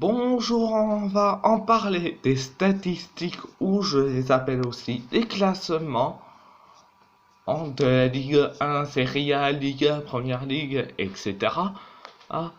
Bonjour, on va en parler des statistiques ou je les appelle aussi les classements de la Ligue 1, Serie A, Liga, Première Ligue, etc. Ah,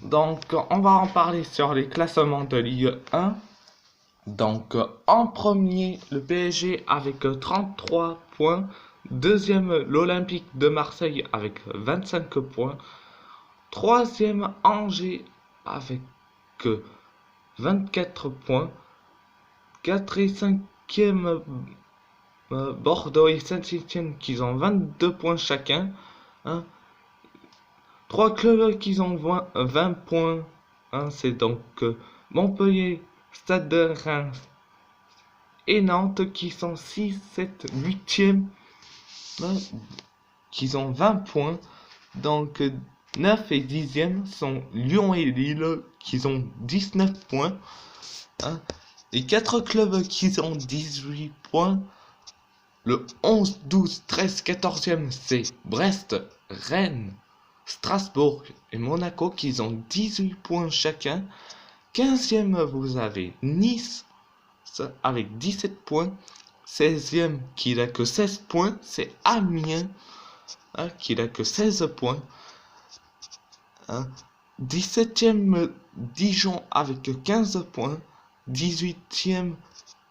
Donc on va en parler sur les classements de Ligue 1. Donc en premier, le PSG avec 33 points. Deuxième, l'Olympique de Marseille avec 25 points. Troisième, Angers avec 24 points. 4 et 5e, Bordeaux et Saint-Étienne qui ont 22 points chacun. Hein. 3 clubs qui ont 20 points. Hein. C'est donc Montpellier, Stade de Reims et Nantes qui sont 6, 7, 8e. Hein, qui ont 20 points. Donc 9 et 10e sont Lyon et Lille qui ont 19 points. Hein. Les 4 clubs qui ont 18 points, le 11, 12, 13, 14e, c'est Brest, Rennes, Strasbourg et Monaco qui ont 18 points chacun. 15e, vous avez Nice avec 17 points. 16e, qui n'a que 16 points, c'est Amiens, hein, qui n'a que 16 points. Hein. 17e, Dijon avec 15 points. 18e,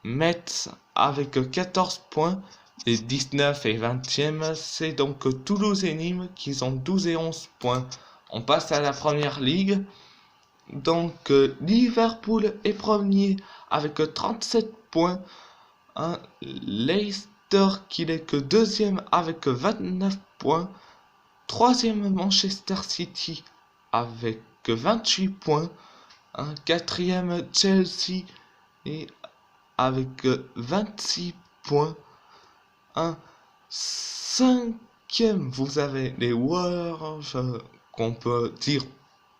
Metz avec 14 points. Les 19 et 20e, c'est donc Toulouse et Nîmes qui ont 12 et 11 points. On passe à la première ligue. Donc Liverpool est premier avec 37 points. Hein. Leicester qui n'est que deuxième avec 29 points. Troisième, Manchester City avec 28 points. Un quatrième, Chelsea et avec 26 points. Un cinquième, vous avez les Wolves, qu'on peut dire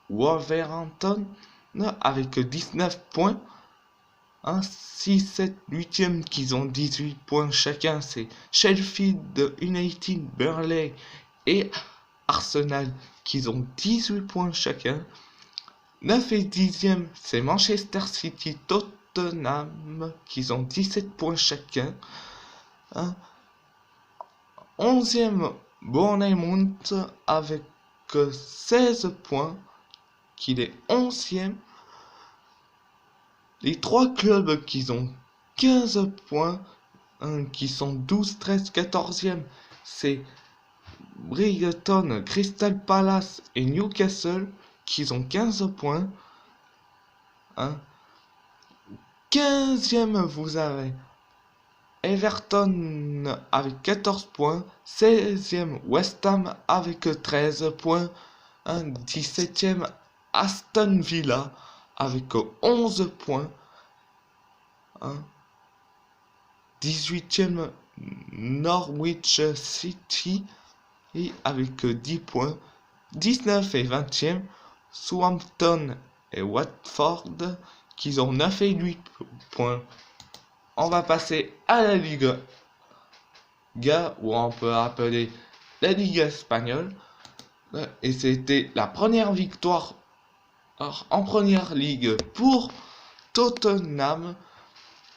Wolverhampton, avec 19 points. Un 6, 7, 8e qui ont 18 points chacun, c'est Sheffield United, Burnley et Arsenal qui ont 18 points chacun. 9 et 10e, c'est Manchester City, Tottenham, qui ont 17 points chacun. Hein. 11e, Bournemouth, avec 16 points, qui est 11e. Les 3 clubs qui ont 15 points, hein, qui sont 12, 13, 14e, c'est Brighton, Crystal Palace et Newcastle, qui ont 15 points. Hein. 15e, vous avez Everton avec 14 points. 16e, West Ham avec 13 points. 17e, Aston Villa avec 11 points. 18e, Norwich City et avec 10 points. 19 et 20e, Southampton et Watford qui ont 9 et 8 points. On va passer à la Ligue Ga, ou on peut appeler la Ligue espagnole. Et c'était la première victoire en première ligue pour Tottenham.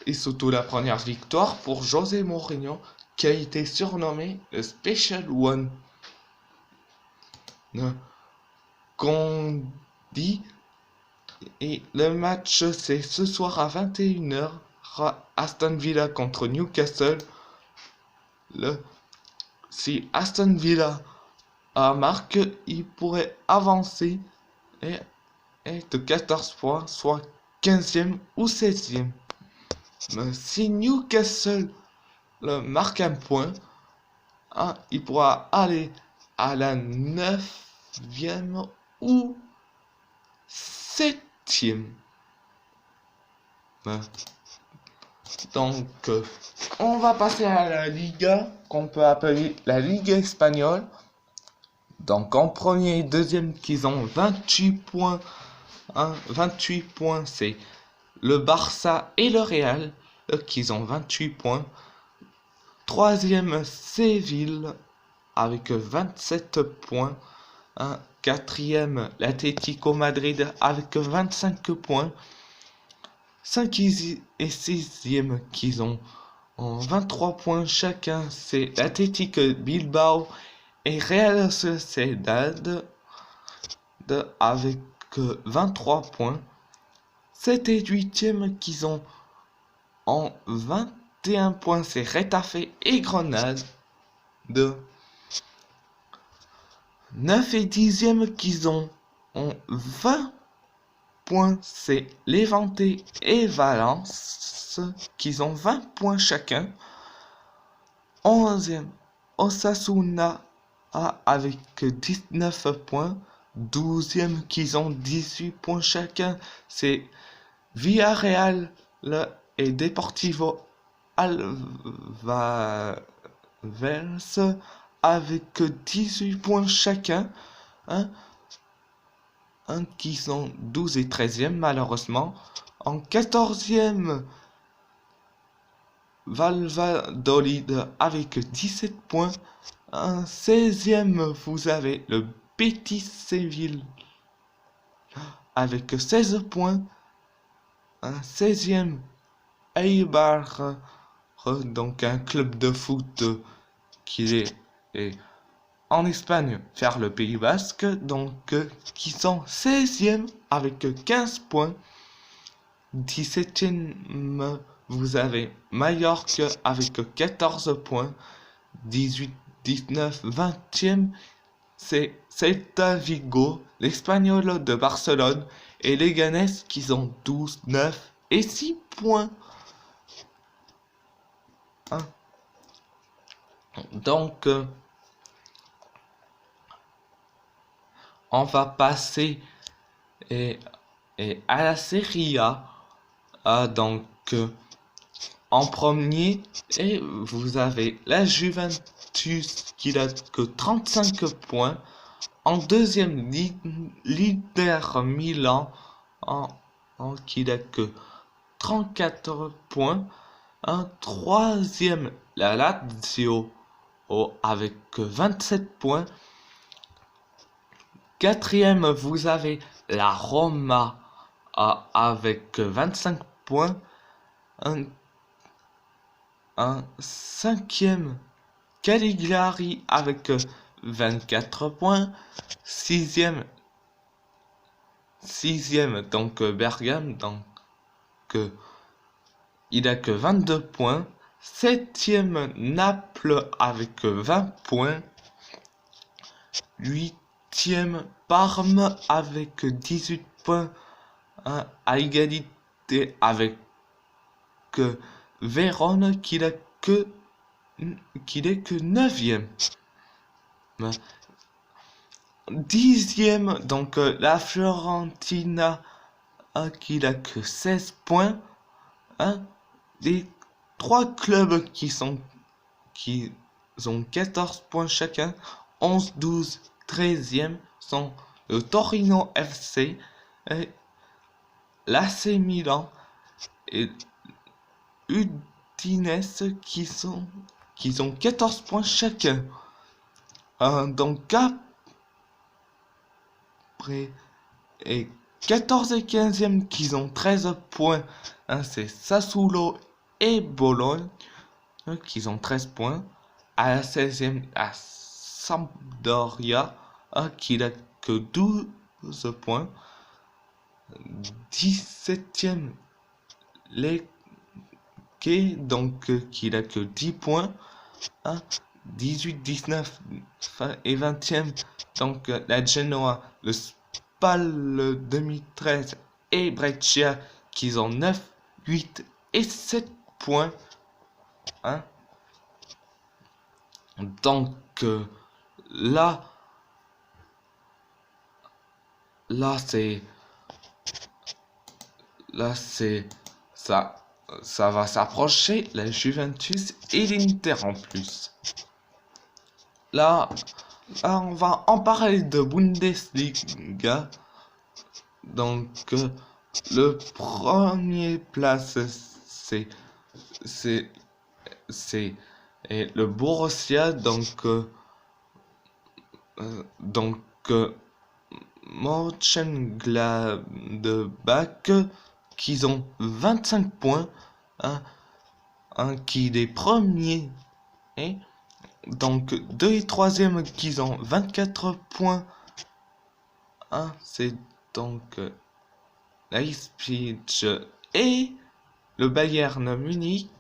Et surtout la première victoire pour José Mourinho qui a été surnommé le Special One. Qu'on dit. Et le match c'est ce soir à 21h. Aston Villa contre Newcastle. Si Aston Villa marque, il pourrait avancer et de 14 points, soit 15e ou 16e. Mais si Newcastle marque un point, hein, il pourra aller à la 9e ou 7e. Donc, on va passer à la Liga, qu'on peut appeler la Ligue espagnole. Donc, en premier et deuxième, qui ont 28 points. Hein, 28 points, c'est le Barça et le Real, qui ont 28 points. Troisième, Séville, avec 27 points. Quatrième, l'Atlético Madrid avec 25 points. 5 et 6e qui ont 23 points chacun, c'est l'Athletic Bilbao et Real Sociedad avec 23 points. 7 et 8e qui ont en 21 points, c'est Retafe et Grenade. 9 et 10e qui ont en 20 points, c'est Levante et Valence qui ont 20 points chacun. 11e, Osasuna avec 19 points. 12e qui ont 18 points chacun, c'est Villarreal et Deportivo Alaves avec 18 points chacun. Qui sont 12 et 13e malheureusement. En 14e, Valladolid avec 17 points. En 16e, vous avez le Betis Séville avec 16 points. En 16e, Eibar, donc un club de foot qui est en Espagne vers le Pays Basque, donc qui sont 16e avec 15 points. 17e, vous avez Mallorca avec 14 points. 18, 19, 20e, c'est Celta Vigo, l'Espagnol de Barcelone et les Leganés qui ont 12, 9 et 6 points. Donc, on va passer à la Serie A. Donc, en premier, et vous avez la Juventus qui n'a que 35 points. En deuxième, l'Inter Milan qui n'a que 34 points. En troisième, la Lazio avec 27 points. Quatrième, vous avez la Roma avec 25 points. Un cinquième, Cagliari avec 24 points. Sixième, donc Bergame, donc il a que 22 points. Septième, Naples avec 20 points. Huitième, Parme avec 18 points. À égalité avec Vérone qui n'est que 9e. 10e, donc la Fiorentina qui n'a que 16 points. Les trois clubs qui ont 14 points chacun, 11, 12, 13e sont le Torino FC, l'AC Milan et Udinese qui ont 14 points chacun. Donc après, et 14 et 15e qui ont 13 points, c'est Sassuolo et Bologne qui ont 13 points. À la 16e, à Sampdoria qui n'a que 12 points. 17e, donc qui n'a que 10 points. 18, 19 et 20e, donc la Genoa, le Spal 2013 et Brescia qui ont 9, 8 et 7 points. Donc là c'est ça va s'approcher la Juventus et l'Inter en plus. Là, on va en parler de Bundesliga. Donc le premier place c'est le Borussia, donc Mönchengladbach qui ont 25 points, hein, qui est premier. Et donc 2 et 3e qui ont 24 points. C'est donc Leipzig et le Bayern Munich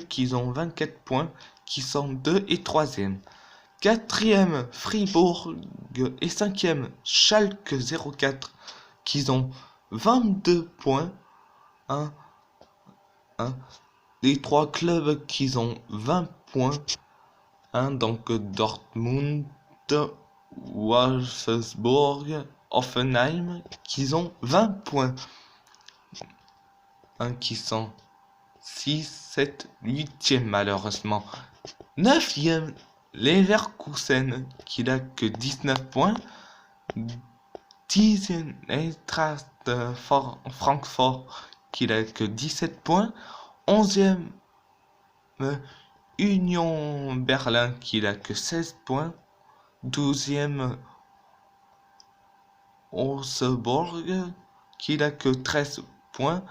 qui ont 24 points, qui sont 2 et 3e. 4e Fribourg et 5e Schalke 04 qui ont 22 points. Les trois clubs qui ont 20 points. Donc Dortmund, Wolfsburg, Hoffenheim qui ont 20 points. Qui sont 6, 7, 8e malheureusement. 9e Leverkusen qui n'a que 19 points. 10e Eintracht Francfort qui n'a que 17 points. 11e Union Berlin qui n'a que 16 points. 12e Augsbourg qui n'a que 13 points.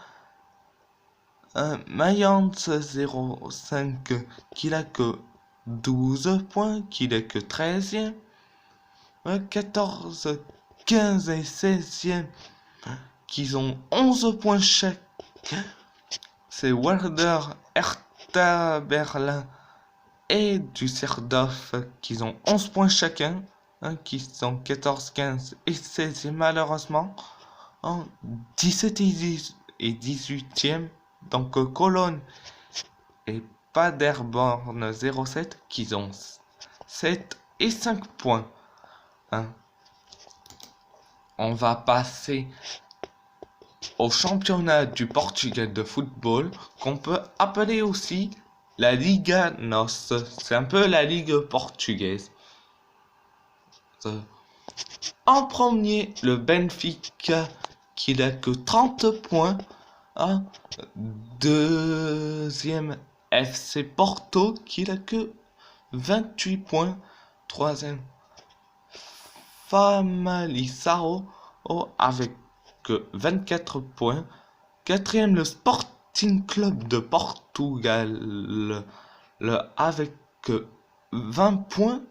Mayence 05 qui n'a que 12 points, qui n'a que 13e. 14, 15 et 16e qui ont 11 points chaque. C'est Werder, Hertha Berlin et Düsseldorf qui ont 11 points chacun, qui sont 14, 15 et 16e malheureusement. 17 et 18e, donc Cologne et Paderborn 07 qui ont 7 et 5 points. On va passer au championnat du Portugal de football, qu'on peut appeler aussi la Liga NOS. C'est un peu la ligue portugaise. En premier, le Benfica qui n'a que 30 points. Deuxième, FC Porto qui n'a que 28 points. Troisième, Famalicão avec 24 points. Quatrième, le Sporting Club de Portugal avec 20 points.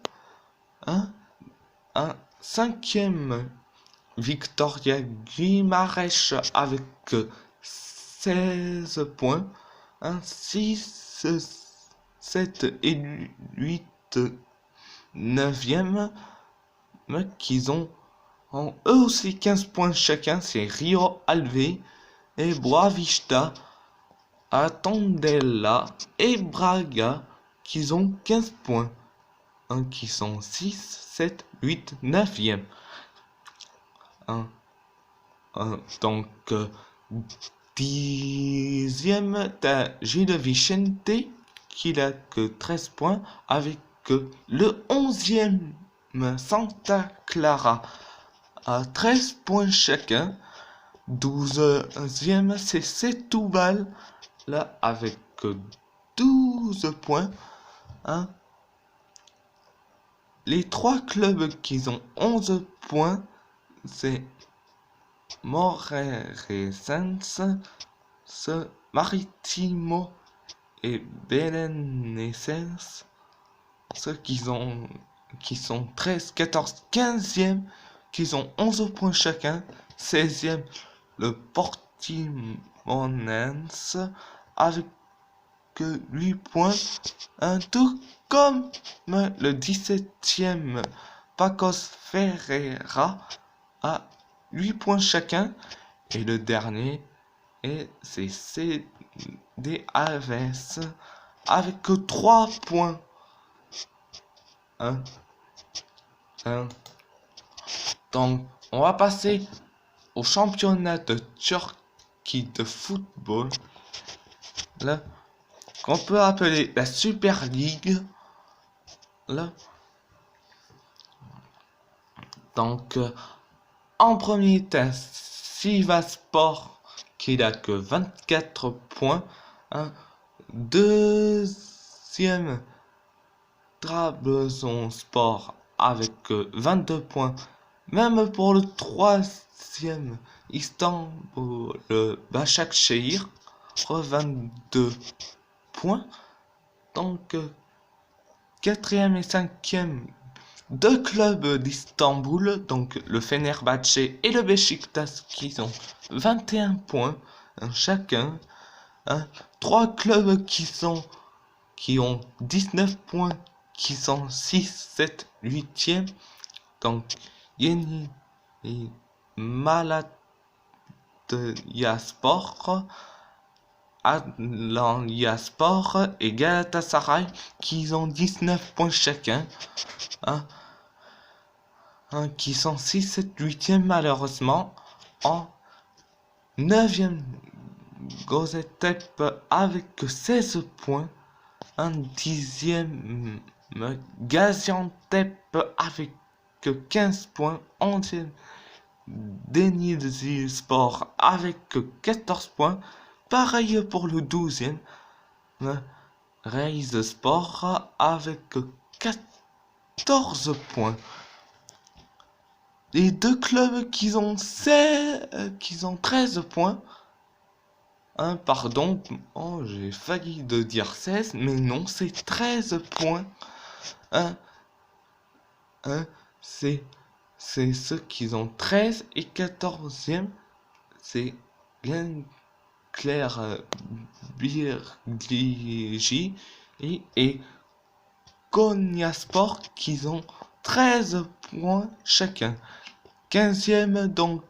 Cinquième, Victoria Guimarães avec 16 points. 6, 7 et 8, 9e qui ont eux aussi 15 points chacun. C'est Rio Ave et Boavista, Tondela et Braga qui ont 15 points. Qui sont 6, 7, 8, 9e. Donc 10e, t'as Gil Vicente qui n'a que 13 points avec le 11e Santa Clara à 13 points chacun. 12e, c'est Setúbal là avec 12 points. Les trois clubs qui ont 11 points, c'est Moreirense, Marítimo et Belenenses, ceux qui sont 13, 14, 15e, qui ont 11 points chacun. 16e, le Portimonense avec 8 points, tout comme le 17e Pacos Ferreira à 8 points chacun. Et le dernier, c'est CD Aves avec 3 points. Donc, on va passer au championnat de Turquie de football, là, qu'on peut appeler la Super League. Là. Donc, en premier, t'as Sivasspor qui n'a que 24 points. Deuxième, Trabzonspor avec 22 points Même pour le troisième, Istanbul Başakşehir, 22 points. Donc, quatrième et cinquième, deux clubs d'Istanbul, donc le Fenerbahçe et le Beşiktaş, qui ont 21 points chacun. Trois clubs qui ont 19 points, qui sont 6, 7, 8e. Donc, Yeni Malatyaspor, Alanyaspor et Galatasaray qui ont 19 points chacun, qui sont 6, 7, 8e malheureusement. En 9e, Gaziantep avec 16 points. En 10e, Gaziantep avec 15 points. 11e, Denizlispor avec 14 points. Pareil pour le 12e, Rizespor avec 14 points. Les deux clubs qui ont 13 points. Pardon, j'ai failli de dire 16, mais non, c'est 13 points. C'est ceux qui ont 13 et 14e, c'est Claire Birgiji et Konyaspor qui ont 13 points chacun. 15e, donc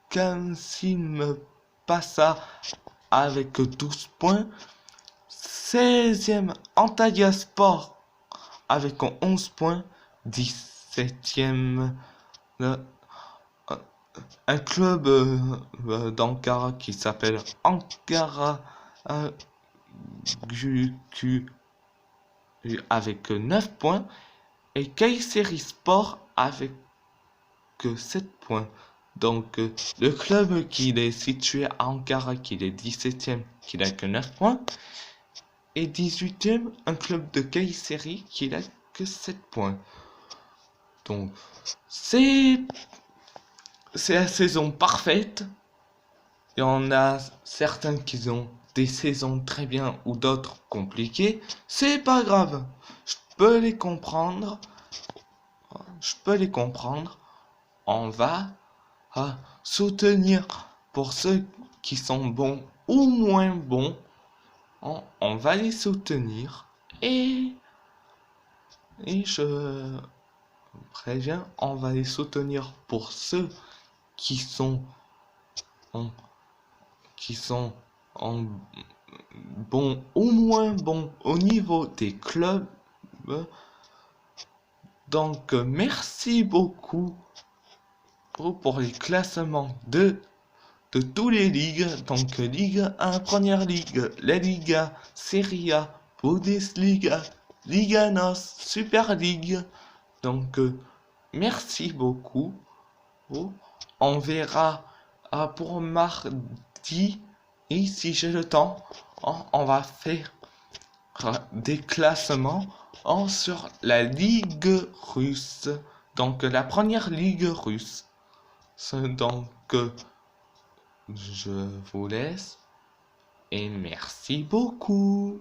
Kansim Passa avec 12 points. 16e, Antalyaspor avec 11 points. 17e, un club d'Ankara qui s'appelle Ankara Gücü avec 9 points. Et Kayserispor avec 7 points. Donc, le club qui est situé à Ankara, qui est 17e, qui n'a que 9 points. Et 18e, un club de Kayseri qui n'a que 7 points. Donc, c'est la saison parfaite. Il y en a certains qui ont des saisons très bien ou d'autres compliquées. C'est pas grave. Je peux les comprendre. On va soutenir pour ceux qui sont bons ou moins bons. On va les soutenir. Et je préviens, on va les soutenir pour ceux qui sont bons ou moins bons au niveau des clubs. Donc, merci beaucoup pour les classements de toutes les ligues. Donc, Ligue 1, Première Ligue, la Liga, Serie A, Bundesliga, Liga NOS, Super League. Donc, merci beaucoup. On verra pour mardi. Et si j'ai le temps, on va faire des classements sur la Ligue russe. Donc, la première Ligue russe. Donc, je vous laisse et merci beaucoup.